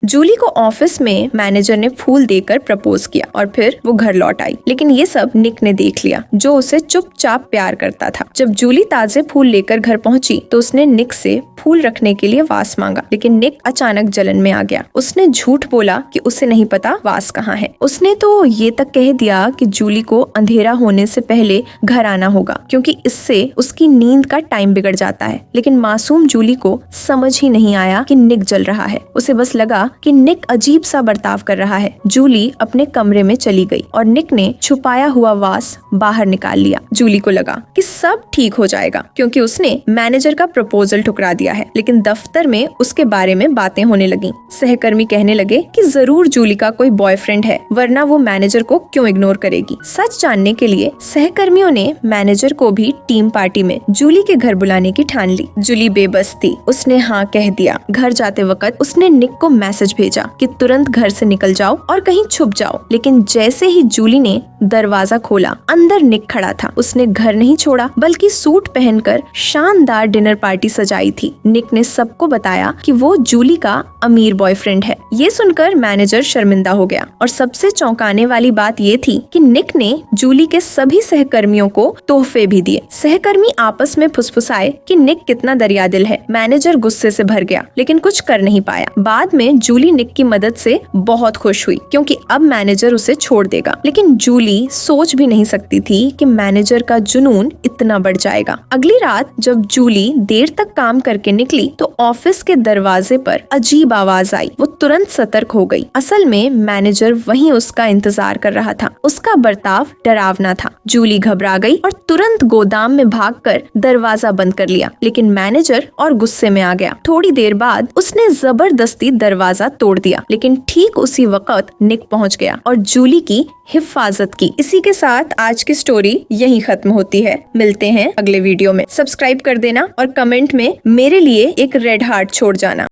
जूली को ऑफिस में मैनेजर ने फूल देकर प्रपोज किया और फिर वो घर लौट आई, लेकिन ये सब निक ने देख लिया, जो उसे चुपचाप प्यार करता था। जब जूली ताजे फूल लेकर घर पहुंची तो उसने निक से फूल रखने के लिए वास मांगा, लेकिन निक अचानक जलन में आ गया। उसने झूठ बोला कि उसे नहीं पता वास कहाँ है। उसने तो ये तक कह दिया कि जूली को अंधेरा होने से पहले घर आना होगा, क्योंकि इससे उसकी नींद का टाइम बिगड़ जाता है। लेकिन मासूम जूली को समझ ही नहीं आया कि निक जल रहा है। उसे बस लगा कि निक अजीब सा बर्ताव कर रहा है। जूली अपने कमरे में चली गई और निक ने छुपाया हुआ वास बाहर निकाल लिया। जूली को लगा कि सब ठीक हो जाएगा, क्योंकि उसने मैनेजर का प्रपोजल ठुकरा दिया है। लेकिन दफ्तर में उसके बारे में बातें होने लगी। सहकर्मी कहने लगे कि जरूर जूली का कोई बॉयफ्रेंड है, वरना वो मैनेजर को क्यों इग्नोर करेगी। सच जानने के लिए सहकर्मियों ने मैनेजर को भी टीम पार्टी में जूली के घर बुलाने की ठान ली। जूली बेबस थी, उसने हाँ कह दिया। घर जाते वक्त उसने निक को मैसेज भेजा कि तुरंत घर से निकल जाओ और कहीं छुप जाओ। लेकिन जैसे ही जूली ने दरवाजा खोला, अंदर निक खड़ा था। उसने घर नहीं छोड़ा, बल्कि सूट पहनकर शानदार डिनर पार्टी सजाई थी। निक ने सबको बताया कि वो जूली का अमीर बॉयफ्रेंड है। ये सुनकर मैनेजर शर्मिंदा हो गया और सबसे चौंकाने वाली बात ये थी कि निक ने जूली के सभी सहकर्मियों को तोहफे भी दिए। सहकर्मी आपस में फुसफुसाए कि निक कितना दरियादिल है। मैनेजर गुस्से से भर गया, लेकिन कुछ कर नहीं पाया। बाद में जूली निक की मदद से बहुत खुश हुई, क्योंकि अब मैनेजर उसे छोड़ देगा। लेकिन जूली सोच भी नहीं सकती थी कि मैनेजर का जुनून इतना बढ़ जाएगा। अगली रात जब जूली देर तक काम करके निकली तो ऑफिस के दरवाजे पर अजीब आवाज आई। वो तुरंत सतर्क हो गई। असल में मैनेजर वहीं उसका इंतजार कर रहा था। उसका बर्ताव डरावना था। जूली घबरा गई और तुरंत गोदाम में भागकर दरवाजा बंद कर लिया। लेकिन मैनेजर और गुस्से में आ गया। थोड़ी देर बाद उसने जबरदस्ती दरवाजा तोड़ दिया, लेकिन ठीक उसी वक्त निक पहुंच गया और जूली की हिफाजत की। इसी के साथ आज की स्टोरी यहीं खत्म होती है। मिलते हैं अगले वीडियो में। सब्सक्राइब कर देना और कमेंट में मेरे लिए एक रेड हार्ट छोड़ जाना।